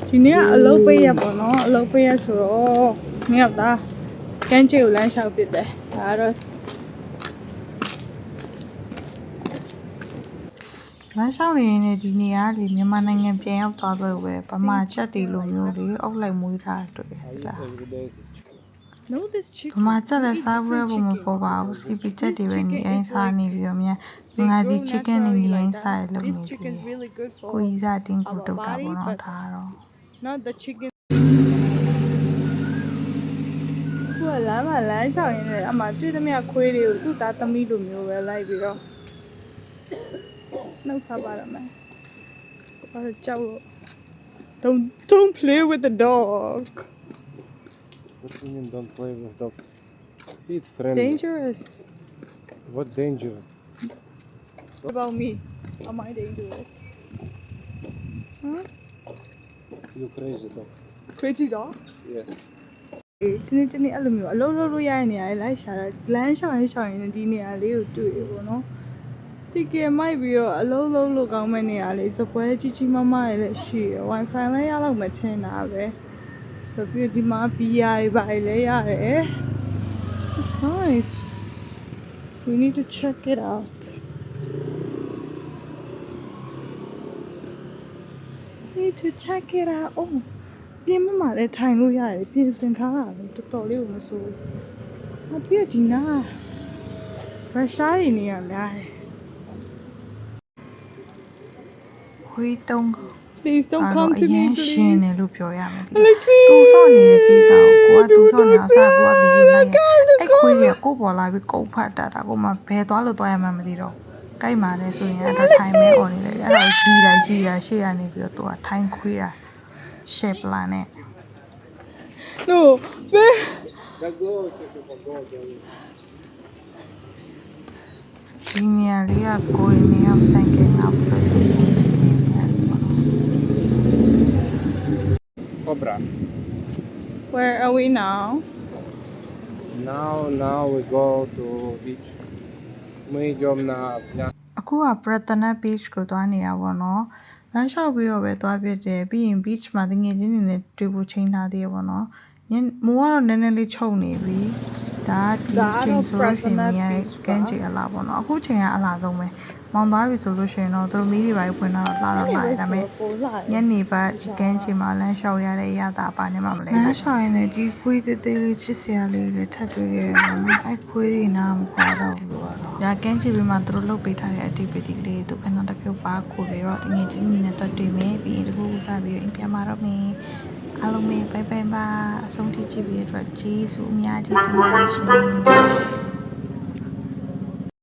ဒီနေ့ကအလုပ်ပေးရပေါ့နော်အလုပ်ပေးရဆိုတော့မင်းကကန်းချီကိုလမ်းလျှောက်ပစ်တယ်ဒါကတော့လမ်းလျှောက်နေရင်ဒီနေရာလေမြန်မာနိုင်ငံပြန်ရောက်သွားတော့ပဲဗမာချက်တွေလိုမျိုးလေအောက်လိုက်မွေးထားတွေ့လား No this chicken ဗမာချက်လည်းစားဘူးရဖို့မပေါ်ပါဘူးစီပီချက်တွေပဲနေအိမ်စားနေပြီးတော့မြန်ငါဒီ chicken နေနေအိမ်စားရလို့နေတယ်ကိုကြီးစားတင်းကိုတုတ်တာပေါ့နော်ဒါတော့ Not the chicken ကိုကလမ်းမှာလမ်းလျှောက်ရင်းနဲ့အမှတွေ့သမျှခွေးတွေကိုသူ့သားသမီးလိုမျိုးပဲလိုက်ပြီးတော့နှုတ်ဆက်ပါရမယ်ဘာလို့ကြောက်လို့ Don't play with the dog What do you mean don't play with dog? See it's friendly. Dangerous What dangerous? What about me? Am I dangerous? Huh? You crazy dog. Crazy dog? Yes. ဒီနေ့အဲ့လိုမျိုးအလုံးလုံးလို့ရတဲ့နေရာလေးလိုက်ရှာတာလမ်းလျှောက်ရင်ဒီနေရာလေးကိုတွေ့ရပေါ့နော်ဒီကမိုက်ပြီးတော့အလုံးလုံးလို့ကောင်းမဲ့နေရာလေးစပွဲကြီးမမရဲ့လည်းရှိရ Wi-Fi လည်းရတော့မထင်တာပဲဆိုပြီးဒီမှာ BI တွေပါလည်းရတယ် It's nice We need to check it out Need to check it out Ohပြင်းမလည်းထိုင်လို့ရတယ်ပြင်ဆင်ထားတာလေတော်တော်လေးကိုမစိုးဘူးအပြည့်ဒီနာရုရှားတွေနေရများတယ်ဝေးတုံး Please don't come to me please ရှင်းတယ်လို့ပြောရမယ်သူစော့နေတဲ့ကိစ္စကိုသူစော့နေအောင်စားကိုကဗီဒီယိုလိုက်အဲ့ခွေးကကိုပေါ်လာပြီးကုတ်ဖတ်တာကိုမှဘယ်သွားလို့သွားရမှမသိတော့ကြိုက်မှလည်းဆိုရင်အဲ့ဒါထိုင်မဲអော်နေတယ်အဲ့ဒါကြီးတာရှေ့ရနေပြီးတော့သူကထိုင်ခွေးတာ shape လာနဲ့ No ဒီနေရာလေးကကိုယ်နေအောင်ဆိုင်ကငါပြလို့ဆိုရင် Cobra. Where are we now? Now we go to beach. Мы идем на пляж. အခုက Pratana Beach ကိုသွားနေရပါတော့။လမ်းလျှောက်ပြီးတော့ပဲသွားပြတယ်။ပြီးရင် beach မှာတငယ်ချင်းတွေနဲ့တွေ့ဖို့ချိန်ထားသေးရပါတော့။မိုးကတော့နည်းနည်းလေးချုပ်နေပြီ။ဒါဒီချိန်ဆိုလို့ရှိရင်ကန်းချိန်အလားပေါ့နော်။အခုချိန်ကအလားဆုံးပဲ။မောင်သွားပြီဆိုလို့ရှိရင်တော့သူတို့မီးတွေပါဖွင့်တော့လာတော့လာတယ်ဒါပေမဲ့ညနေပိုင်းကန်းချိန်မှာလမ်းလျှောက်ရတဲ့အရာတာပါနေမှမလဲ။လမ်းလျှောက်ရင်လည်းဒီခွေးသေးသေးလေးချစ်စရာလေးတွေထပ်တွေ့ရတယ်နော်။အဲ့ခွေးတွေနားမခေါ်တော့ဘူးတော့။ဒါကန်းချိန်ပြီးမှသူတို့လုပ်ပေးထားတဲ့ activity လေးသူခဏတစ်ပြုတ်ပါခိုးပြီးတော့တငယ်ချင်းတွေနဲ့တွေ့မယ်ပြီးရင်တခုခုစားပြီးအိမ်ပြန်มาတော့မယ်။အားလုံးပဲဘိုင်ဘိုင်ပါအဆုံးထိကြည့်ပြီးတဲ့အတွက်ကျေးဇူးအများကြီးတင်ပါတယ်ရှင်။